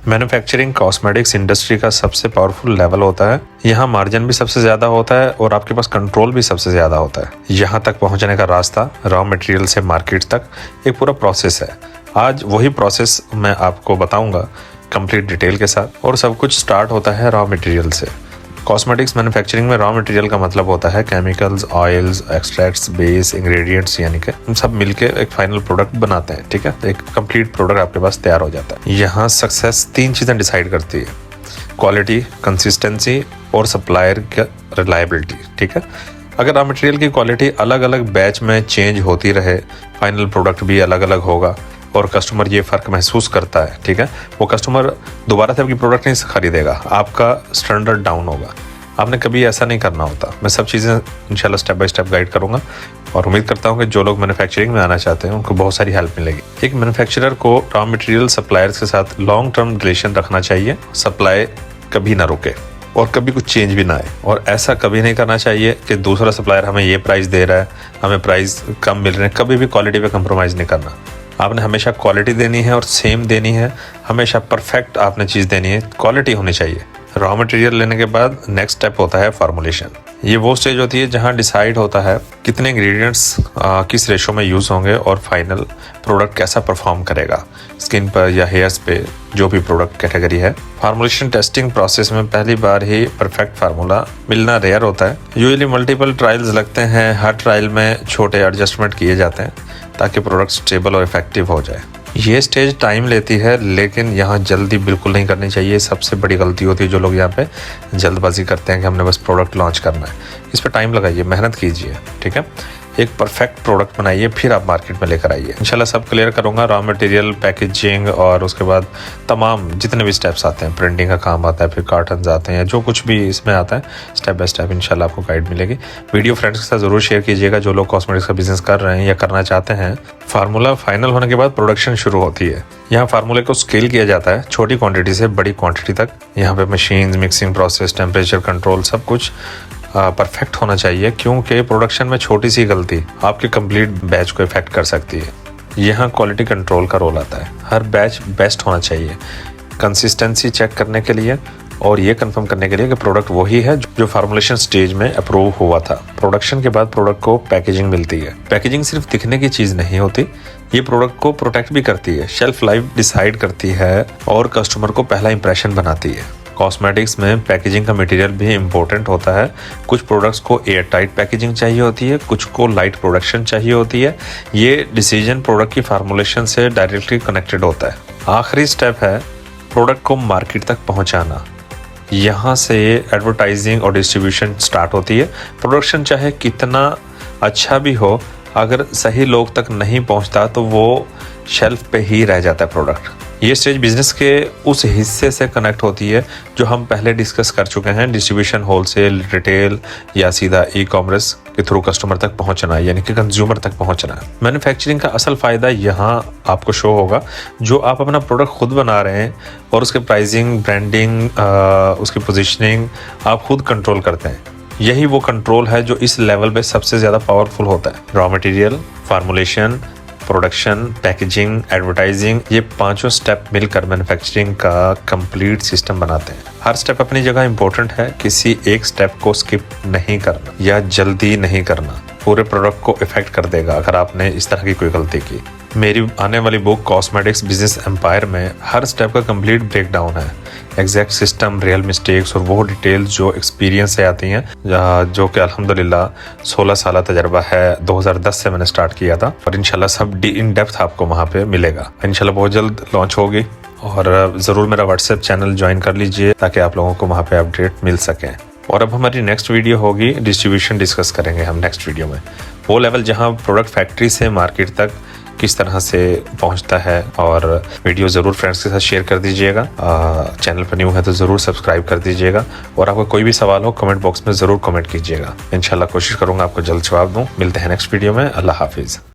Manufacturing cosmetics industry का सबसे powerful level होता है। यहाँ मार्जिन भी सबसे ज़्यादा होता है और आपके पास कंट्रोल भी सबसे ज़्यादा होता है। यहाँ तक पहुँचने का रास्ता रॉ मटेरियल से मार्केट तक एक पूरा प्रोसेस है। आज वही प्रोसेस मैं आपको बताऊँगा कंप्लीट डिटेल के साथ। और सब कुछ स्टार्ट होता है रॉ मटेरियल से। कॉस्मेटिक्स मैन्युफैक्चरिंग में रॉ मटेरियल का मतलब होता है chemicals, oils, extracts, base, ingredients, यानी कि हम सब मिलके एक फाइनल प्रोडक्ट बनाते हैं। ठीक है, एक कंप्लीट प्रोडक्ट आपके पास तैयार हो जाता है। यहाँ सक्सेस 3 चीज़ें डिसाइड करती है: क्वालिटी, कंसिस्टेंसी और सप्लायर का रिलायबिलिटी। ठीक है, अगर रॉ मटेरियल की क्वालिटी अलग अलग बैच में चेंज होती रहे, फाइनल प्रोडक्ट भी अलग अलग होगा और कस्टमर ये फ़र्क महसूस करता है, ठीक है, वो कस्टमर दोबारा से आपकी प्रोडक्ट नहीं खरीदेगा, आपका स्टैंडर्ड डाउन होगा। आपने कभी ऐसा नहीं करना होता। मैं सब चीज़ें इंशाल्लाह स्टेप बाय स्टेप गाइड करूँगा और उम्मीद करता हूँ कि जो लोग मैन्युफैक्चरिंग में आना चाहते हैं उनको बहुत सारी हेल्प मिलेगी। एक मैन्युफैक्चरर को रॉ मटेरियल सप्लायर्स के साथ लॉन्ग टर्म रिलेशन रखना चाहिए। सप्लाई कभी ना रुके और कभी कुछ चेंज भी ना आए। और ऐसा कभी नहीं करना चाहिए कि दूसरा सप्लायर हमें ये प्राइस दे रहा है, हमें प्राइस कम मिल रहे हैं। कभी भी क्वालिटी पे कंप्रोमाइज़ नहीं करना। आपने हमेशा क्वालिटी देनी है और सेम देनी है। हमेशा परफेक्ट आपने चीज़ देनी है, क्वालिटी होनी चाहिए। रॉ मटेरियल लेने के बाद नेक्स्ट स्टेप होता है फार्मूलेशन। ये वो स्टेज होती है जहाँ डिसाइड होता है कितने इंग्रेडिएंट्स किस रेशो में यूज़ होंगे और फाइनल प्रोडक्ट कैसा परफॉर्म करेगा स्किन पर या हेयर्स पे, जो भी प्रोडक्ट कैटेगरी है। फार्मूलेशन टेस्टिंग प्रोसेस में पहली बार ही परफेक्ट फार्मूला मिलना रेयर होता है। यूजुअली मल्टीपल ट्रायल्स लगते हैं। हर ट्रायल में छोटे एडजस्टमेंट किए जाते हैं ताकि प्रोडक्ट स्टेबल और इफेक्टिव हो जाए। ये स्टेज टाइम लेती है, लेकिन यहाँ जल्दी बिल्कुल नहीं करनी चाहिए। सबसे बड़ी गलती होती है जो लोग यहाँ पे जल्दबाजी करते हैं कि हमने बस प्रोडक्ट लॉन्च करना है। इस पर टाइम लगाइए, मेहनत कीजिए। ठीक है, एक परफेक्ट प्रोडक्ट बनाइए, फिर आप मार्केट में लेकर आइए। इंशाल्लाह सब क्लियर करूँगा। रॉ मटेरियल, पैकेजिंग और उसके बाद तमाम जितने भी स्टेप्स आते हैं, प्रिंटिंग का काम आता है, फिर कार्टन्स आते हैं, जो कुछ भी इसमें आता है स्टेप बाय स्टेप इंशाल्लाह आपको गाइड मिलेगी। वीडियो फ्रेंड्स के साथ ज़रूर शेयर कीजिएगा जो लोग कॉस्मेटिक्स का बिजनेस कर रहे हैं या करना चाहते हैं। फार्मूला फाइनल होने के बाद प्रोडक्शन शुरू होती है। यहाँ फार्मूले को स्केल किया जाता है छोटी क्वांटिटी से बड़ी क्वांटिटी तक। यहाँ पे machine, mixing process, temperature control सब कुछ परफेक्ट होना चाहिए, क्योंकि प्रोडक्शन में छोटी सी गलती आपके कंप्लीट बैच को इफेक्ट कर सकती है। यहाँ क्वालिटी कंट्रोल का रोल आता है। हर बैच बेस्ट होना चाहिए कंसिस्टेंसी चेक करने के लिए और ये कंफर्म करने के लिए कि प्रोडक्ट वही है जो फार्मूलेशन स्टेज में अप्रूव हुआ था। प्रोडक्शन के बाद प्रोडक्ट को पैकेजिंग मिलती है। पैकेजिंग सिर्फ दिखने की चीज़ नहीं होती, ये प्रोडक्ट को प्रोटेक्ट भी करती है, शेल्फ लाइफ डिसाइड करती है और कस्टमर को पहला इंप्रेशन बनाती है। कॉस्मेटिक्स में पैकेजिंग का मटेरियल भी इम्पोर्टेंट होता है। कुछ प्रोडक्ट्स को एयर टाइट पैकेजिंग चाहिए होती है, कुछ को लाइट प्रोडक्शन चाहिए होती है। ये डिसीजन प्रोडक्ट की फार्मूलेशन से डायरेक्टली कनेक्टेड होता है। आखिरी स्टेप है प्रोडक्ट को मार्केट तक पहुंचाना। यहाँ से एडवर्टाइजिंग और डिस्ट्रीब्यूशन स्टार्ट होती है। प्रोडक्शन चाहे कितना अच्छा भी हो, अगर सही लोग तक नहीं पहुँचता तो वो शेल्फ पे ही रह जाता है प्रोडक्ट। ये स्टेज बिजनेस के उस हिस्से से कनेक्ट होती है जो हम पहले डिस्कस कर चुके हैं, डिस्ट्रीब्यूशन, होलसेल, रिटेल या सीधा ई कॉमर्स के थ्रू कस्टमर तक पहुंचना, यानी कि कंज्यूमर तक पहुंचना। मैन्युफैक्चरिंग का असल फ़ायदा यहाँ आपको शो होगा जो आप अपना प्रोडक्ट खुद बना रहे हैं और उसके प्राइसिंग, ब्रांडिंग, उसकी पोजिशनिंग आप खुद कंट्रोल करते हैं। यही वो कंट्रोल है जो इस लेवल पे सबसे ज़्यादा पावरफुल होता है। Raw material, formulation, production, packaging, advertising, ये पांचों स्टेप मिलकर मैन्युफैक्चरिंग का कंप्लीट सिस्टम बनाते हैं। हर स्टेप अपनी जगह इंपॉर्टेंट है, किसी एक स्टेप को स्किप नहीं करना या जल्दी नहीं करना, पूरे प्रोडक्ट को इफेक्ट कर देगा अगर आपने इस तरह की कोई गलती की। मेरी आने वाली बुक कॉस्मेटिक्स बिजनेस एम्पायर में हर स्टेप का कंप्लीट ब्रेकडाउन है, एग्जैक्ट सिस्टम, रियल मिस्टेक्स और वो डिटेल्स जो एक्सपीरियंस से आती हैं, जो कि अल्हम्दुलिल्लाह 16 साल तजर्बा है। 2010 से मैंने स्टार्ट किया था और इंशाल्लाह सब इन डेप्थ आपको वहाँ पे मिलेगा। इंशाल्लाह बहुत जल्द लॉन्च होगी और ज़रूर मेरा व्हाट्सएप चैनल ज्वाइन कर लीजिए ताकि आप लोगों को वहाँ पे अपडेट मिल सकें। और अब हमारी नेक्स्ट वीडियो होगी डिस्ट्रीब्यूशन, डिस्कस करेंगे हम नेक्स्ट वीडियो में वो लेवल जहाँ प्रोडक्ट फैक्ट्री से मार्केट तक किस तरह से पहुंचता है। और वीडियो ज़रूर फ्रेंड्स के साथ शेयर कर दीजिएगा। चैनल पर न्यू है तो ज़रूर सब्सक्राइब कर दीजिएगा और आपको कोई भी सवाल हो कमेंट बॉक्स में ज़रूर कमेंट कीजिएगा। इंशाल्लाह कोशिश करूँगा आपको जल्द जवाब दूँ। मिलते हैं नेक्स्ट वीडियो में। अल्लाह हाफिज़।